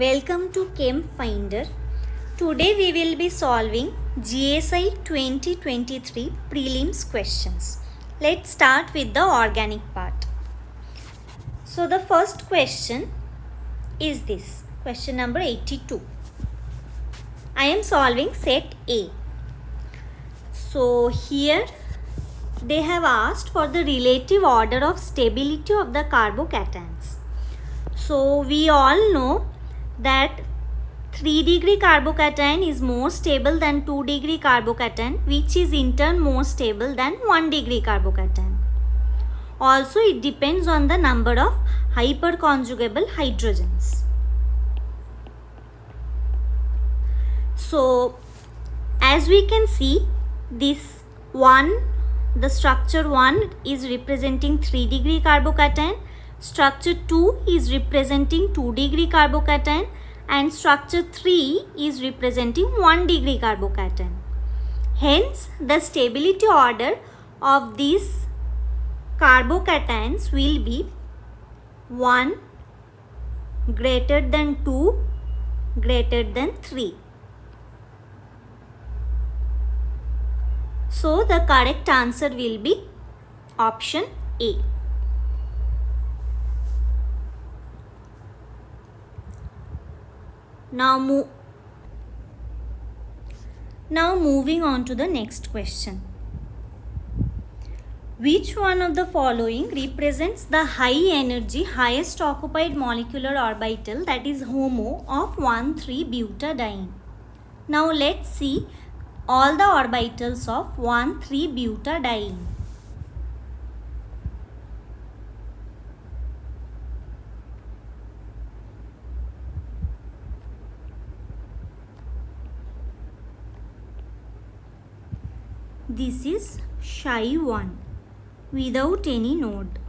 Welcome to Chem Finder. Today we will be solving GSI 2023 prelims questions. Let's start with the organic part. So the first question is this, question number 82. I am solving set A. So here they have asked for the relative order of stability of the carbocations. So we all know that 3° carbocation is more stable than 2° carbocation, which is in turn more stable than 1° carbocation. Also, it depends on the number of hyperconjugable hydrogens. So, as we can see, this the structure 1 is representing 3° carbocation, structure 2 is representing 2° carbocation, and structure 3 is representing 1° carbocation. Hence, the stability order of these carbocations will be 1 greater than 2 greater than 3. So, the correct answer will be option A. Now moving on to the next question. Which one of the following represents the high energy, highest occupied molecular orbital, that is HOMO, of 1,3-butadiene? Now let's see all the orbitals of 1,3-butadiene. This is Psi 1 without any node.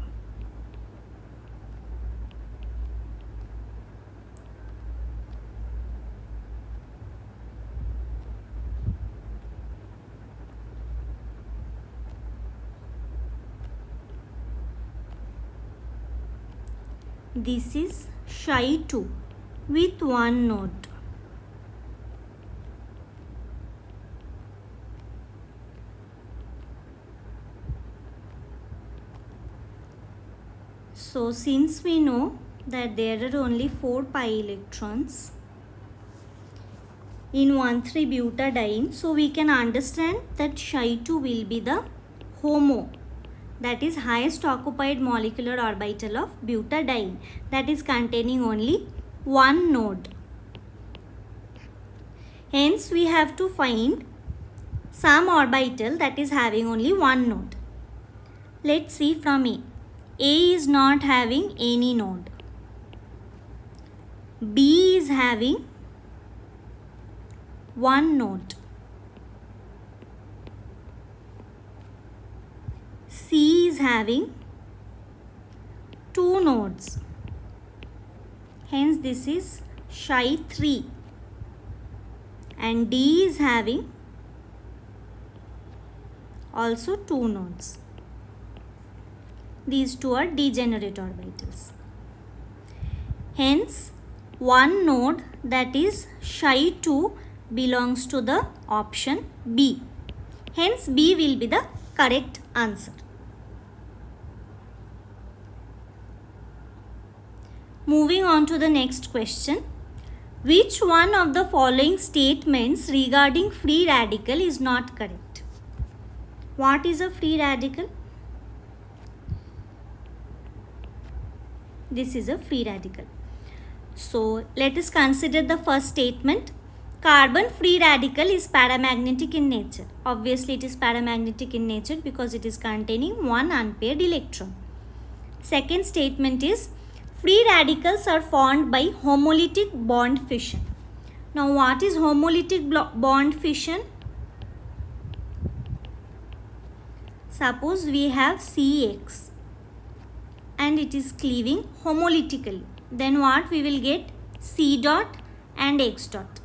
This is Psi 2 with one node. So, since we know that there are only 4 pi electrons in 1,3-butadiene, so we can understand that Psi 2 will be the HOMO, that is highest occupied molecular orbital of butadiene, that is containing only one node. Hence, we have to find some orbital that is having only one node. Let's see from A. A is not having any node. B is having one node. C is having 2 nodes. Hence, this is Psi 3. And D is having also 2 nodes. These two are degenerate orbitals. Hence, one node, that is Psi 2, belongs to the option B. Hence, B will be the correct answer. Moving on to the next question. Which one of the following statements regarding free radical is not correct? What is a free radical? This is a free radical. So, let us consider the first statement. Carbon free radical is paramagnetic in nature. Obviously, it is paramagnetic in nature because it is containing one unpaired electron. Second statement is free radicals are formed by homolytic bond fission. Now, what is homolytic bond fission? Suppose we have CX and it is cleaving homolytically. Then what we will get? C dot and X dot.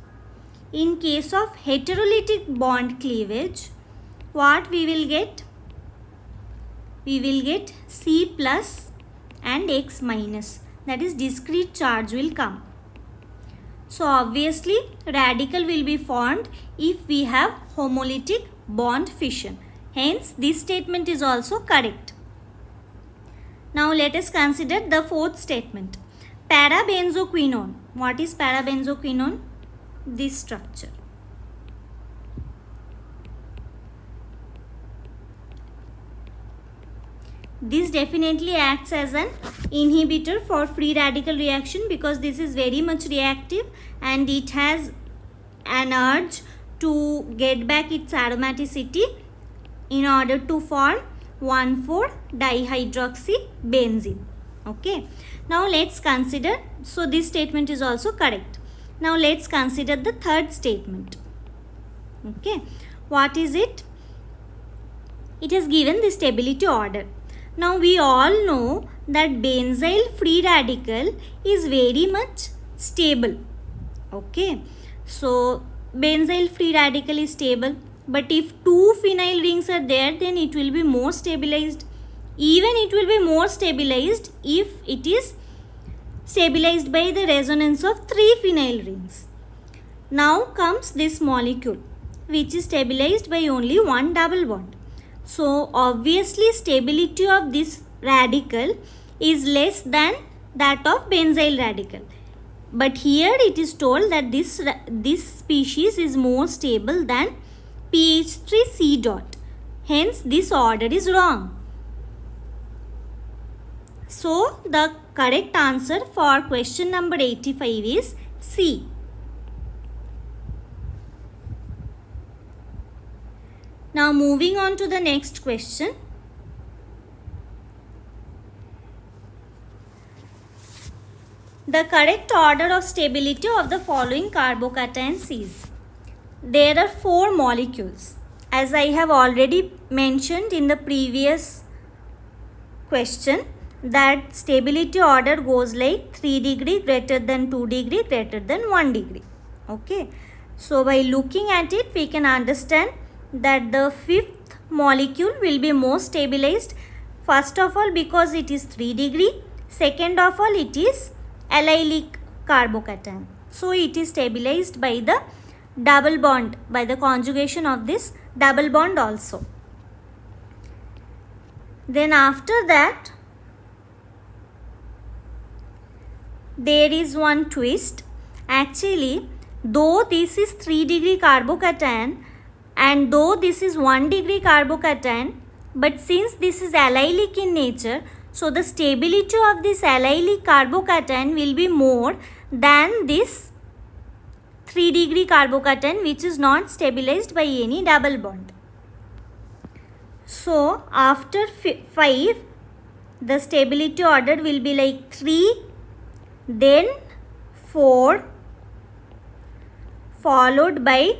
In case of heterolytic bond cleavage, what we will get? We will get C plus and X minus. that is discrete charge will come. So obviously radical will be formed if we have homolytic bond fission. Hence this statement is also correct. Now let us consider the fourth statement. Parabenzoquinone. What is parabenzoquinone? This structure. This definitely acts as an inhibitor for free radical reaction because this is very much reactive and it has an urge to get back its aromaticity in order to form 1,4-dihydroxybenzene. Okay. Now let's consider, so this statement is also correct. Now let's consider the third statement. Okay. What is it? It has given the stability order. Now we all know that benzyl free radical is very much stable. Okay. So benzyl free radical is stable. But if two phenyl rings are there, then it will be more stabilized. Even it will be more stabilized if it is stabilized by the resonance of 3 phenyl rings. Now comes this molecule which is stabilized by only one double bond. So obviously stability of this radical is less than that of benzyl radical. But here it is told that this species is more stable than pH3C dot. Hence this order is wrong. So the correct answer for question number 85 is C. Now moving on to the next question. The correct order of stability of the following carbocations is. There are 4 molecules. As I have already mentioned in the previous question, that stability order goes like 3 degree greater than 2 degree greater than 1 degree. Okay. So by looking at it, we can understand that the 5th molecule will be more stabilized. First of all, because it is 3 degree. Second of all, it is allylic carbocation. So it is stabilized by the double bond, by the conjugation of this double bond also. Then after that, there is one twist. Actually, though this is 3 degree carbocation and though this is 1 degree carbocation, but since this is allylic in nature, so the stability of this allylic carbocation will be more than this 3 degree carbocation which is not stabilized by any double bond. So after 5, the stability order will be like 3, then 4, followed by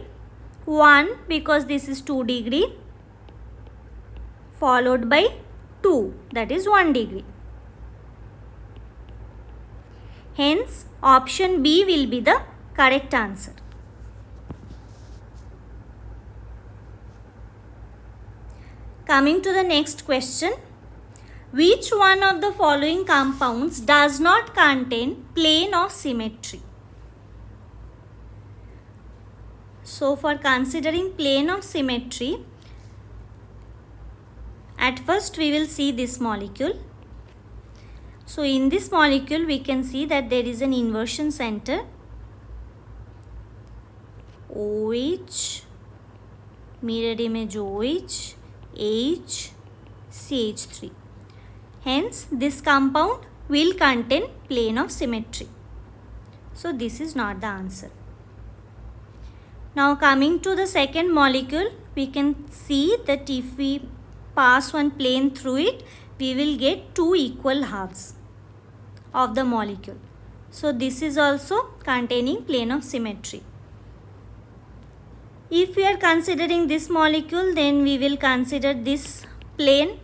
1 because this is 2 degree, followed by 2, that is 1 degree. Hence option B will be the correct answer. Coming to the next question. Which one of the following compounds does not contain plane of symmetry? So for considering plane of symmetry, at first we will see this molecule. So in this molecule we can see that there is an inversion center OH, mirror image OH, H, CH3. Hence this compound will contain plane of symmetry. So this is not the answer. Now coming to the second molecule, we can see that if we pass one plane through it, we will get 2 equal halves of the molecule. So this is also containing plane of symmetry. If we are considering this molecule, then we will consider this plane.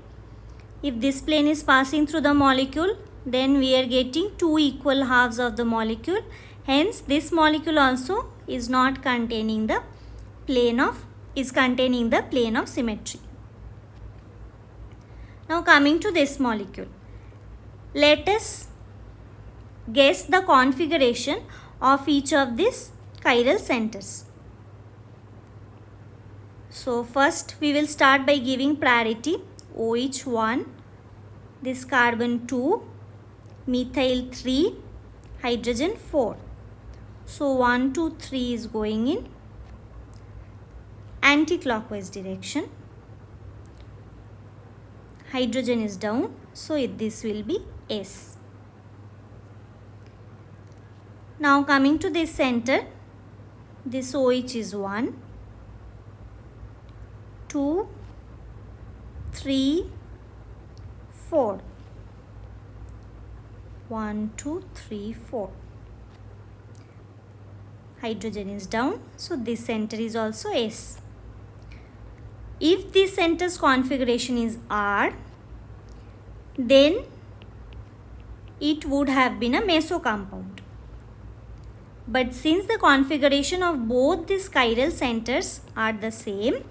If this plane is passing through the molecule, then we are getting 2 equal halves of the molecule. Hence this molecule also is not containing the plane of symmetry. Now coming to this molecule, let us guess the configuration of each of these chiral centers. So first we will start by giving priority. OH 1, this carbon 2, methyl 3, hydrogen 4. So 1, 2, 3 is going in anti-clockwise direction. Hydrogen is down, so this will be S. Now coming to this center, this OH is 1, 2, 3, 4. 1, 2, 3, 4. Hydrogen is down, so this center is also S. If this center's configuration is R, then it would have been a meso compound. But since the configuration of both these chiral centers are the same,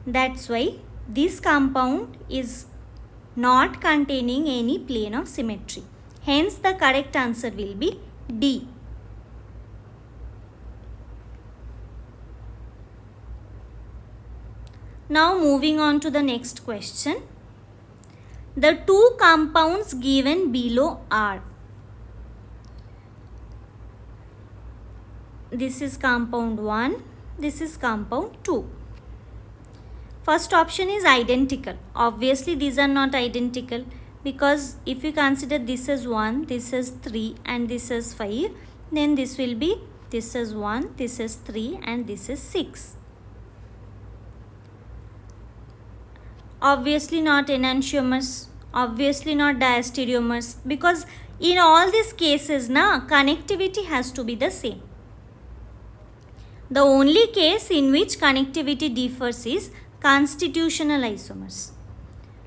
that's why this compound is not containing any plane of symmetry. Hence the correct answer will be D. Now moving on to the next question. The two compounds given below are. This is compound 1, this is compound 2. First option is identical. Obviously these are not identical, because if you consider this as 1, this is 3 and this is 5, then this will be this is 1, this is 3 and this is 6. Obviously not enantiomers, obviously not diastereomers, because in all these cases connectivity has to be the same. The only case in which connectivity differs is constitutional isomers.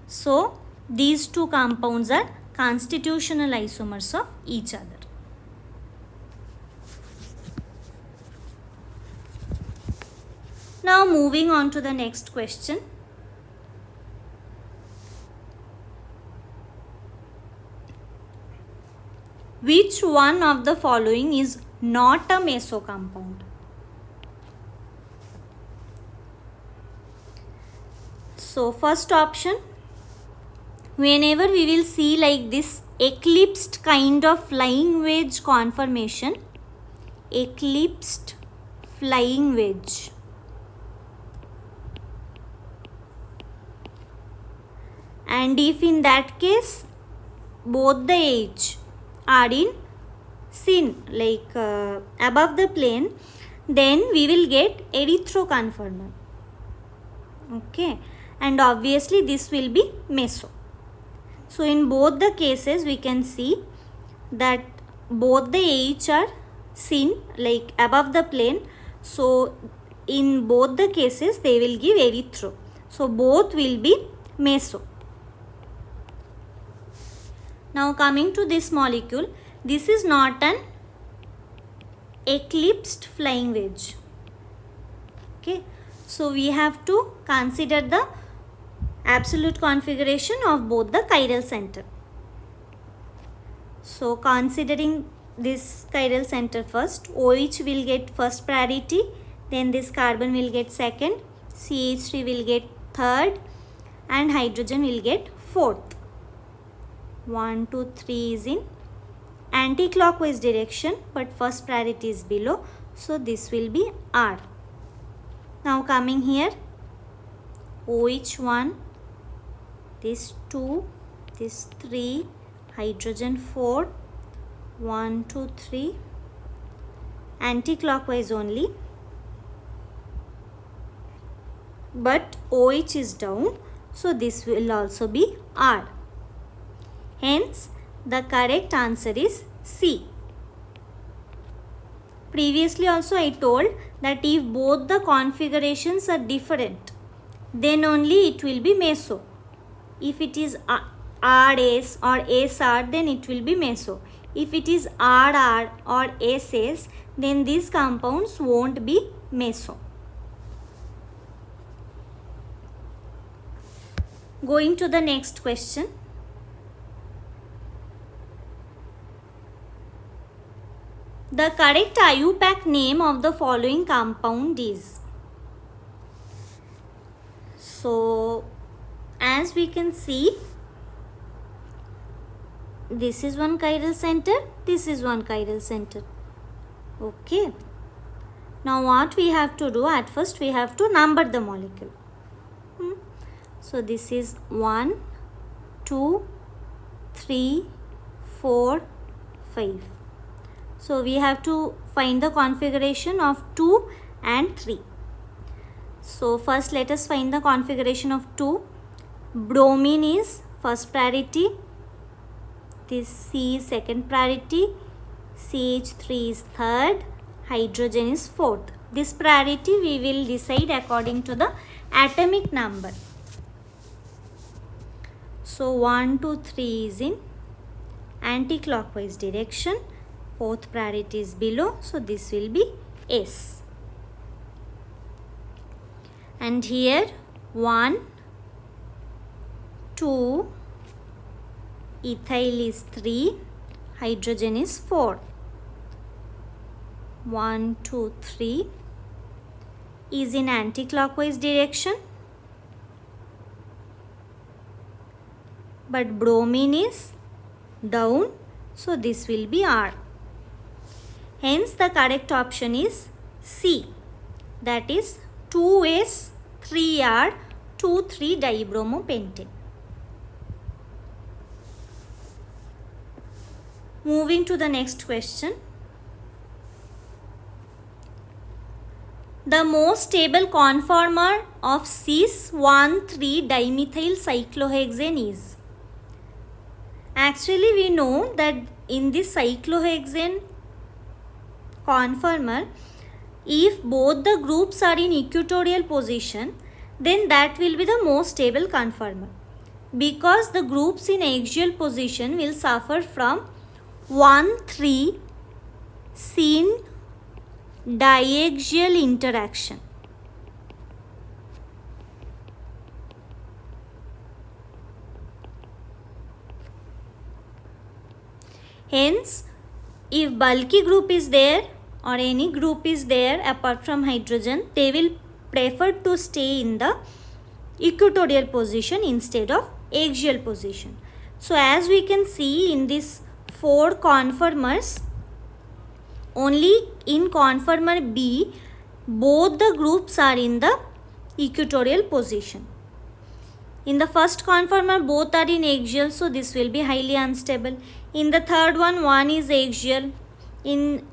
So these two compounds are constitutional isomers of each other. Now moving on to the next question. Which one of the following is not a meso compound? So first option, whenever we will see like this eclipsed kind of flying wedge conformation, eclipsed flying wedge, and if in that case both the H are in sin, like above the plane, then we will get erythroconformal. Okay, and obviously this will be meso. So in both the cases we can see that both the H are sin, like above the plane. So in both the cases they will give erythro. So both will be meso. Now coming to this molecule, this is not an eclipsed flying wedge. Okay, so we have to consider the absolute configuration of both the chiral center. So considering this chiral center first, OH will get first priority, then this carbon will get second, CH3 will get third, and hydrogen will get fourth. 1, 2, 3 is in anti-clockwise direction, but first priority is below, so this will be R. Now coming here, OH 1, this 2, this 3, hydrogen 4, 1, 2, 3, anti-clockwise only, but OH is down, so this will also be R. Hence, the correct answer is C. Previously also I told that if both the configurations are different, then only it will be meso. If it is RS or SR, then it will be meso. If it is RR or SS, then these compounds won't be meso. Going to the next question. The correct IUPAC name of the following compound is. So, as we can see, this is one chiral center, this is one chiral center. Okay. Now what we have to do, at first we have to number the molecule. So this is 1, 2, 3, 4, 5. So we have to find the configuration of 2 and 3. So first let us find the configuration of 2. Bromine is first priority. This C is second priority. CH3 is third. Hydrogen is fourth. This priority we will decide according to the atomic number. So 1, 2, 3 is in anti-clockwise direction. Fourth priority is below. So this will be S. And here 1, 2, ethyl is 3, hydrogen is 4. 1, 2, 3 is in anti-clockwise direction, but bromine is down, so this will be R. Hence the correct option is C, that is 2S 3R 2,3-dibromopentane. Moving to the next question. The most stable conformer of cis-1,3-dimethyl cyclohexane is. Actually, we know that in this cyclohexane conformer, if both the groups are in equatorial position, then that will be the most stable conformer, because the groups in axial position will suffer from 1,3 syn diaxial interaction. Hence, if bulky group is there or any group is there apart from hydrogen, they will prefer to stay in the equatorial position instead of axial position. So as we can see in this 4 conformers, only in conformer B, both the groups are in the equatorial position. In the first conformer, both are in axial, so this will be highly unstable. In the third one is axial. In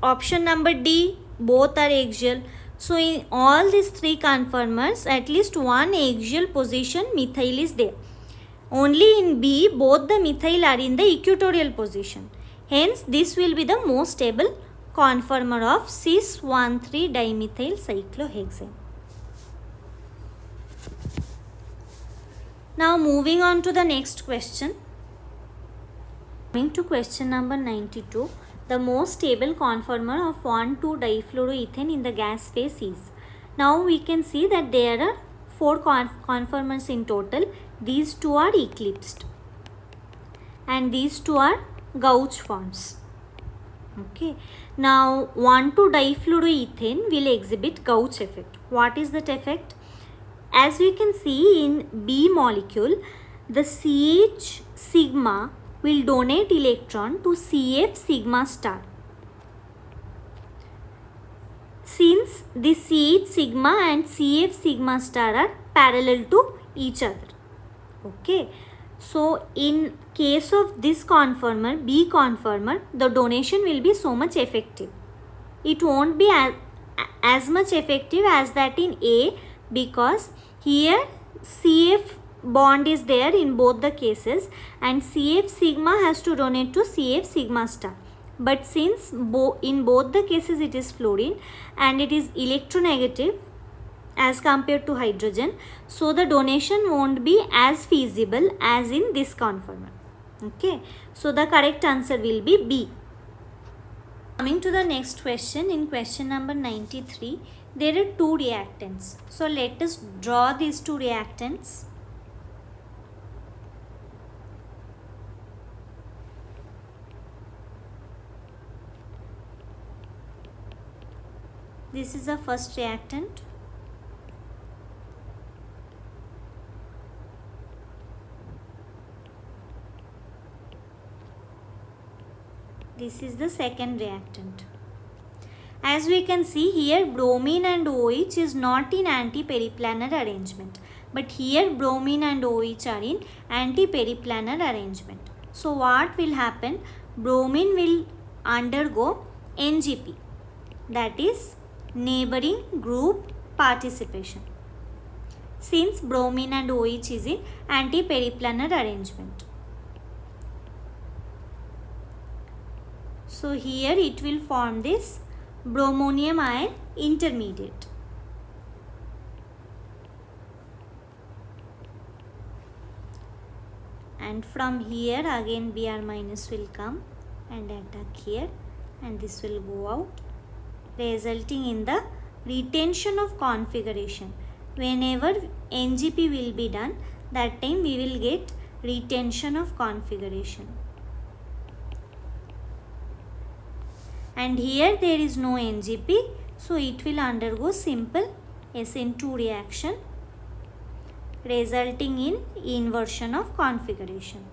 option number D, both are axial. So in all these 3 conformers, at least one axial position methyl is there. Only in B, both the methyl are in the equatorial position. Hence, this will be the most stable conformer of cis-1,3-dimethyl cyclohexane. Now moving on to the next question. Coming to question number 92. The most stable conformer of 1,2-difluoroethane in the gas phase is. Now we can see that there are 4 conformers in total. These 2 are eclipsed and these 2 are gauge forms. Okay. Now 1,2-difluoroethane will exhibit gauge effect. What is that effect? As we can see in B molecule, the CH sigma will donate electron to CF sigma star. Since the CH sigma and CF sigma star are parallel to each other. Okay. So in case of this conformer, B conformer, the donation will be so much effective. It won't be as much effective as that in A, because here CF bond is there in both the cases and CF sigma has to donate to CF sigma star. But since in both the cases it is fluorine and it is electronegative as compared to hydrogen, so the donation won't be as feasible as in this conformer. Okay, so the correct answer will be B. Coming to the next question, in question number 93, there are 2 reactants. So let us draw these 2 reactants. This is the first reactant. This is the second reactant. As we can see here, bromine and OH is not in anti-periplanar arrangement. But here bromine and OH are in anti-periplanar arrangement. So what will happen? Bromine will undergo NGP, that is neighboring group participation, since bromine and OH is in anti-periplanar arrangement. So here it will form this bromonium ion intermediate. And from here again Br minus will come and attack here, and this will go out, resulting in the retention of configuration. Whenever NGP will be done, that time we will get retention of configuration. And here there is no NGP, so it will undergo simple SN2 reaction, resulting in inversion of configuration.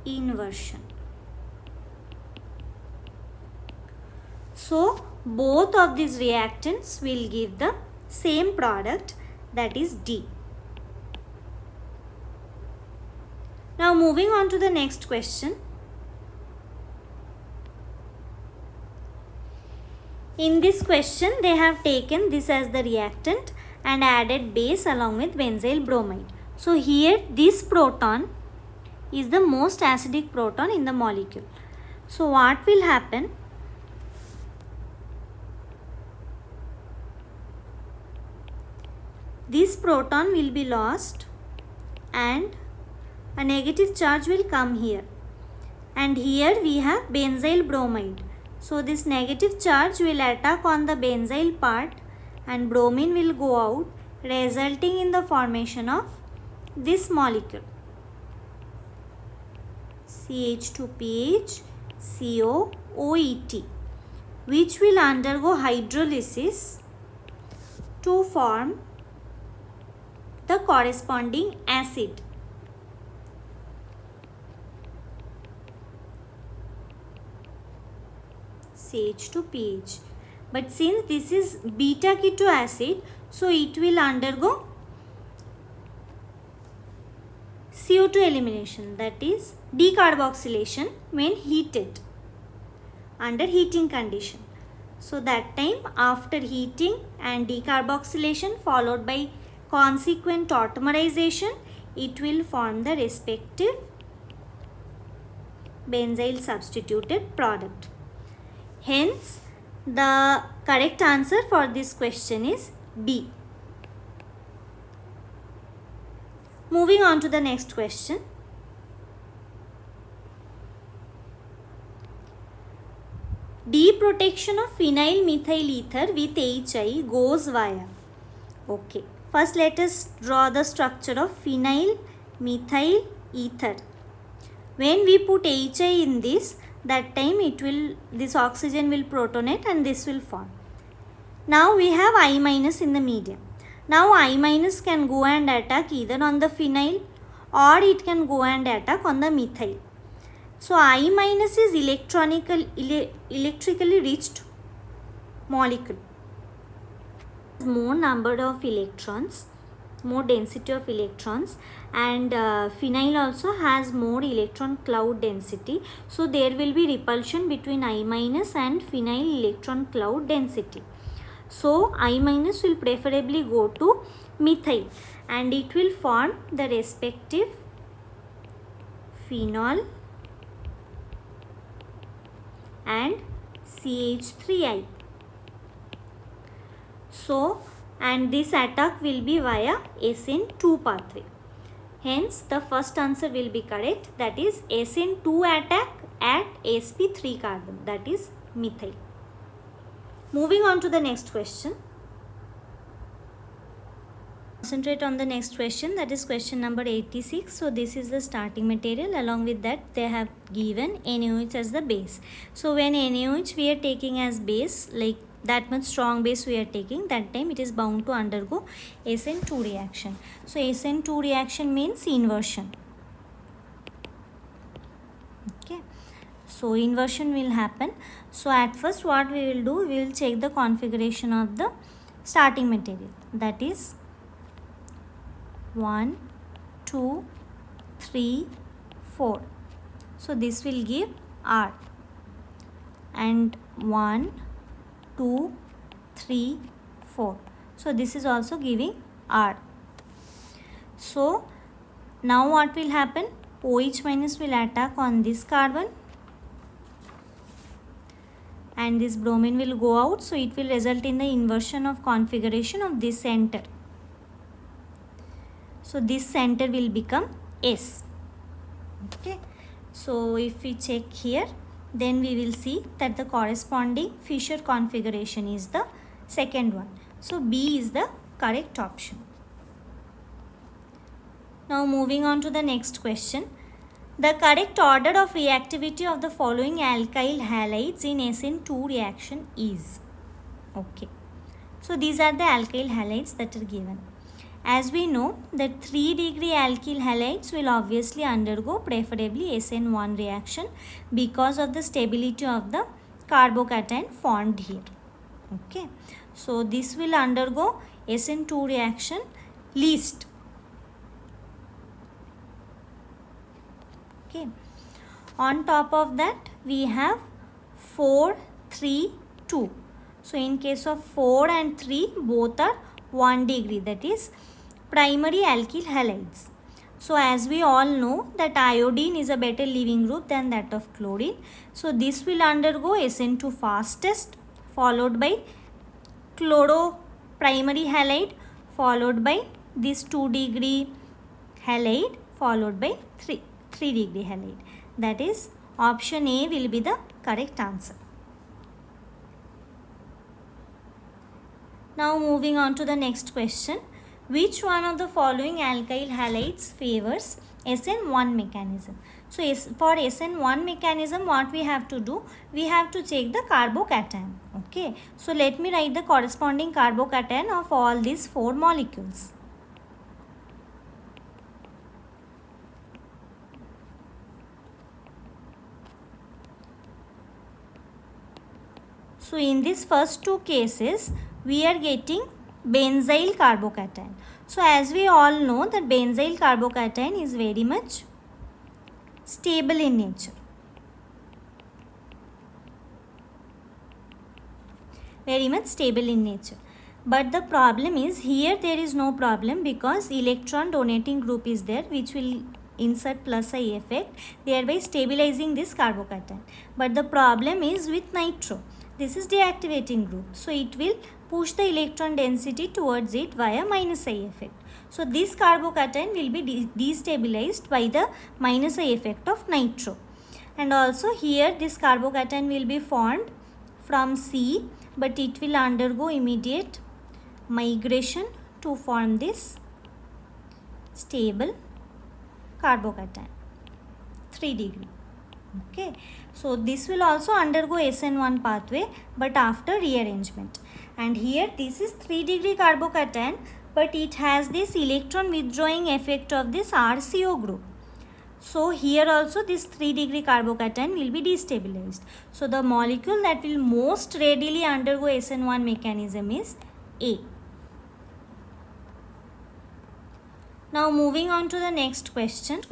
Inversion. So both of these reactants will give the same product, that is D. Now moving on to the next question. In this question they have taken this as the reactant and added base along with benzyl bromide. So here this proton is the most acidic proton in the molecule. So what will happen? This proton will be lost and a negative charge will come here, and here we have benzyl bromide. So this negative charge will attack on the benzyl part and bromine will go out, resulting in the formation of this molecule CH2PH COOET, which will undergo hydrolysis to form the corresponding acid. CH2PH. But since this is beta keto acid, so it will undergo CO2 elimination, that is decarboxylation, when heated under heating condition. So that time after heating and decarboxylation followed by consequent tautomerization, it will form the respective benzyl substituted product. Hence, the correct answer for this question is B. Moving on to the next question. Deprotection of phenyl methyl ether with HI goes via. Okay. First let us draw the structure of phenyl methyl ether. When we put HI in this, that time this oxygen will protonate and this will form. Now we have I minus in the medium. Now I minus can go and attack either on the phenyl or it can go and attack on the methyl. So I minus is electrically rich molecule. More number of electrons, more density of electrons, and phenyl also has more electron cloud density. So there will be repulsion between I minus and phenyl electron cloud density. So I minus will preferably go to methyl and it will form the respective phenol and CH3I. So, and this attack will be via SN2 pathway. Hence, the first answer will be correct, that is SN2 attack at sp3 carbon, that is methyl. Moving on to the next question. Concentrate on the next question, that is question number 86. So this is the starting material. Along with that they have given NaOH as the base. So when NaOH we are taking as base, like that much strong base we are taking, that time it is bound to undergo SN2 reaction. So SN2 reaction means inversion. Okay, so inversion will happen. So at first what we will do, we will check the configuration of the starting material, that is 1 2 3 4. So this will give R, and 1 2 3 4. So this is also giving R. So now what will happen, OH minus will attack on this carbon and this bromine will go out. So it will result in the inversion of configuration of this center. So this center will become S. Okay, so if we check here, then we will see that the corresponding Fisher configuration is the second one. So B is the correct option. Now moving on to the next question. The correct order of reactivity of the following alkyl halides in SN2 reaction is. Okay, so these are the alkyl halides that are given. As we know that 3-degree alkyl halides will obviously undergo preferably SN1 reaction because of the stability of the carbocation formed here. Okay, so this will undergo SN2 reaction least. Okay, on top of that we have 4 3 2. So in case of 4 and 3, both are 1 degree, that is primary alkyl halides. So as we all know that iodine is a better leaving group than that of chlorine. So this will undergo SN2 fastest, followed by chloro primary halide, followed by this 2 degree halide, followed by 3 degree halide. That is option A will be the correct answer. Now moving on to the next question. Which one of the following alkyl halides favors SN1 mechanism? So for SN1 mechanism, what we have to do, we have to check the carbocation. Okay, so let me write the corresponding carbocation of all these 4 molecules. So in these first 2 cases, we are getting benzyl carbocation. So as we all know that benzyl carbocation is very much stable in nature. Very much stable in nature. But the problem is here there is no problem because electron donating group is there which will insert plus I effect, thereby stabilizing this carbocation. But the problem is with nitro. This is deactivating group. So it will push the electron density towards it via minus I effect. So this carbocation will be destabilized by the minus I effect of nitro. And also here this carbocation will be formed from C, but it will undergo immediate migration to form this stable carbocation 3 degree. Okay, so this will also undergo SN1 pathway but after rearrangement. And here this is 3 degree carbocation, but it has this electron withdrawing effect of this RCO group. So here also this 3 degree carbocation will be destabilized. So the molecule that will most readily undergo SN1 mechanism is A. Now moving on to the next question.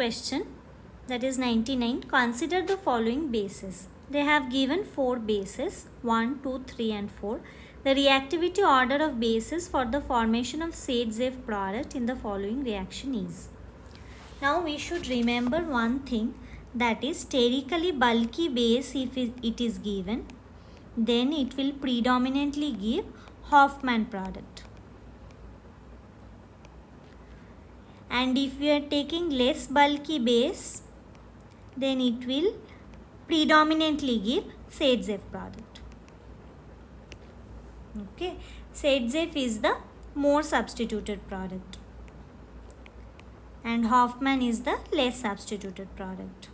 That is 99. Consider the following bases. They have given 4 bases, 1, 2, 3 and 4. The reactivity order of bases for the formation of Sage-Zeff product in the following reaction is. Now we should remember one thing, that is sterically bulky base if it is given, then it will predominantly give Hofmann product. And if we are taking less bulky base, then it will predominantly give Sage-Zeff product. Okay, Sage-Zeff is the more substituted product, and Hoffman is the less substituted product.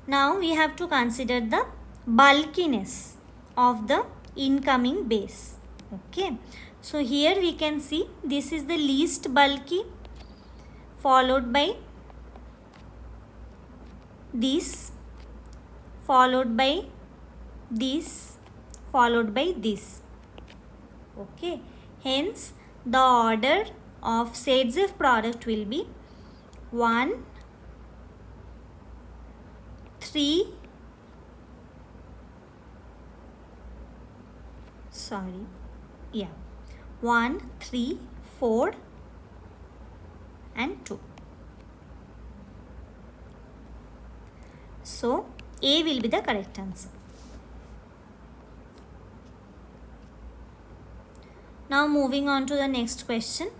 Now we have to consider the bulkiness of the incoming base. Okay, so here we can see this is the least bulky, followed by this, followed by this, followed by this. Okay, hence the order of Sedzev product will be 1, 3, 1, 3, 4 and 2. So A will be the correct answer. Now moving on to the next question.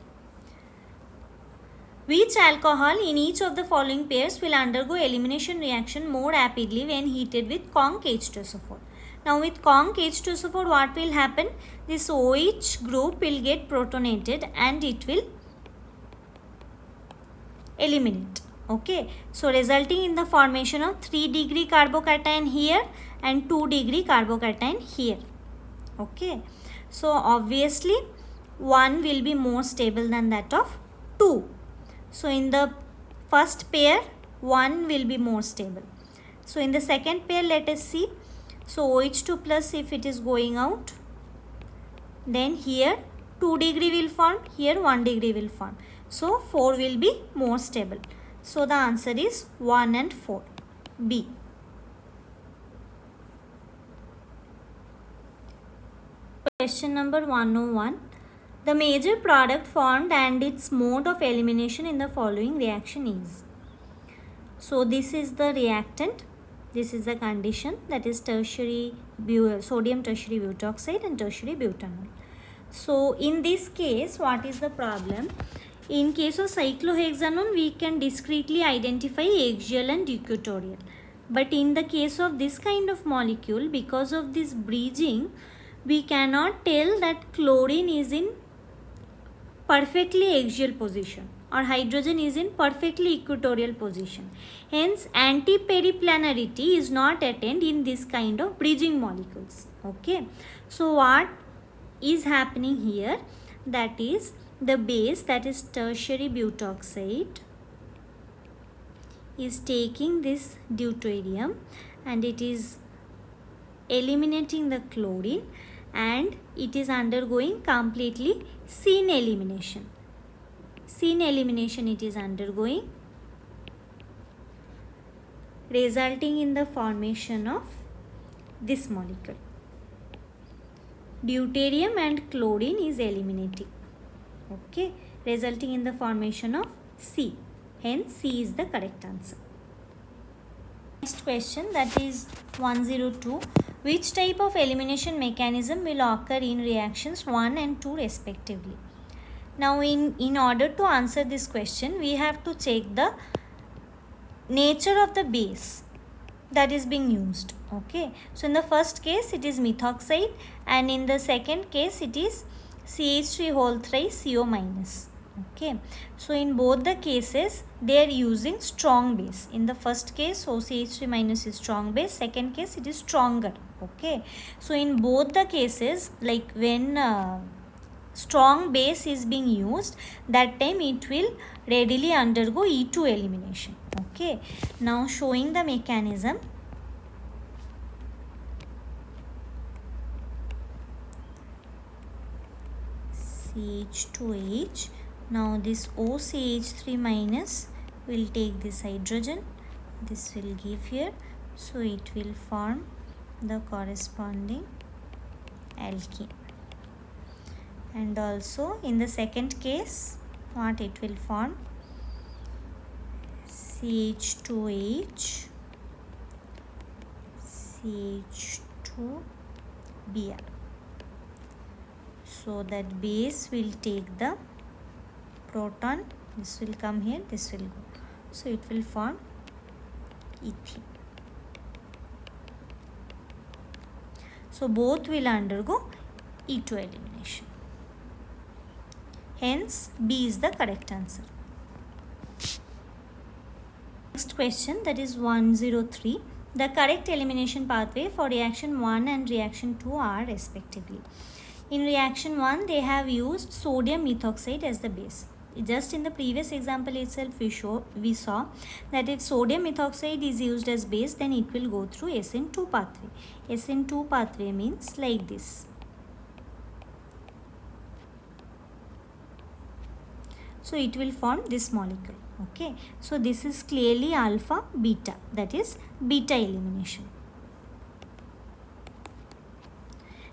Which alcohol in each of the following pairs will undergo elimination reaction more rapidly when heated with conc H2SO4? Now with conc H2SO4, what will happen? This OH group will get protonated and it will eliminate. Okay, so resulting in the formation of 3 degree carbocation here and 2 degree carbocation here. Okay, so obviously 1 will be more stable than that of 2. So in the first pair 1 will be more stable. So in the second pair, let us see. So OH2 plus, if it is going out, then here 2 degree will form, here 1 degree will form. So 4 will be more stable. So the answer is 1 and 4, B. Question number 101. The major product formed and its mode of elimination in the following reaction is. So this is the reactant, this is the condition, that is sodium tertiary butoxide and tertiary butanol. So in this case, what is the problem? In case of cyclohexanone, we can discretely identify axial and equatorial. But in the case of this kind of molecule, because of this bridging, we cannot tell that chlorine is in perfectly axial position or hydrogen is in perfectly equatorial position. Hence, anti-periplanarity is not attained in this kind of bridging molecules. Okay. So what is happening here? That is the base, that is tertiary butoxide, is taking this deuterium and it is eliminating the chlorine and it is undergoing completely syn elimination. Syn elimination it is undergoing, resulting in the formation of this molecule. Deuterium and chlorine is eliminating. Okay, resulting in the formation of C. Hence, C is the correct answer. Next question, that is 102. Which type of elimination mechanism will occur in reactions 1 and 2 respectively? Now, in order to answer this question, we have to check the nature of the base that is being used. Okay, so in the first case it is methoxide and in the second case it is CH3 whole thrice CO minus. Okay, so in both the cases they are using strong base. In the first case OCH3 minus is strong base, second case it is stronger. Okay, so in both the cases, like when strong base is being used, that time it will readily undergo E2 elimination. Okay, now showing the mechanism. CH2H. Now this OCH3 minus will take this hydrogen, this will give here, so it will form the corresponding alkene. And also in the second case, what it will form? CH2H, CH2Br. So that base will take the proton, this will come here, this will go. So it will form ethene. So both will undergo E2 elimination. Hence, B is the correct answer. Next question, that is 103. The correct elimination pathway for reaction 1 and reaction 2 are respectively. In reaction 1, they have used sodium methoxide as the base. Just in the previous example itself, we saw that if sodium methoxide is used as base, then it will go through SN2 pathway. SN2 pathway means like this. So it will form this molecule. Okay, so this is clearly alpha beta, that is beta elimination.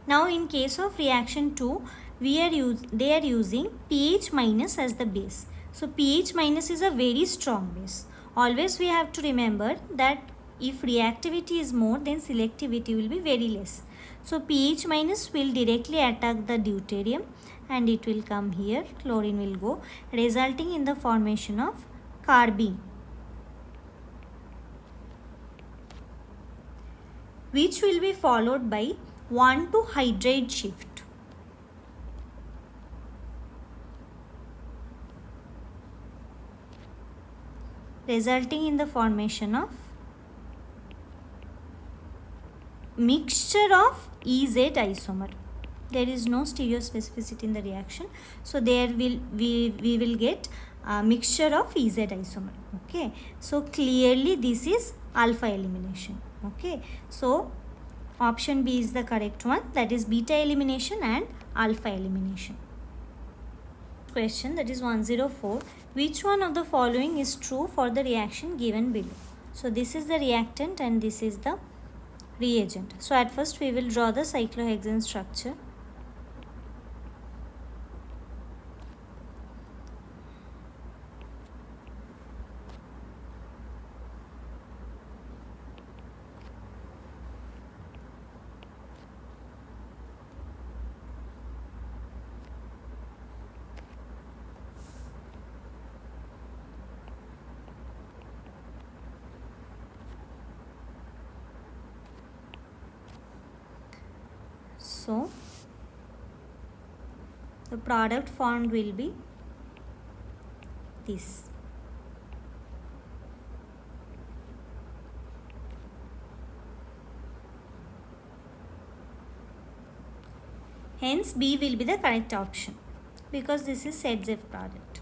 Now in case of reaction 2, they are using pH minus as the base. So pH minus is a very strong base. Always we have to remember that if reactivity is more, then selectivity will be very less. So pH minus will directly attack the deuterium and it will come here, chlorine will go, resulting in the formation of carbene, which will be followed by 1,2 hydride shift. Resulting in the formation of mixture of EZ isomer. There is no stereospecificity in the reaction, so there we will get a mixture of EZ isomer. Okay, so clearly this is alpha elimination. Okay, so option B is the correct one, that is beta elimination and alpha elimination. Question, that is 104. Which one of the following is true for the reaction given below? So this is the reactant and this is the reagent. So at first we will draw the cyclohexane structure. So the product formed will be this. Hence B will be the correct option because this is ZF product.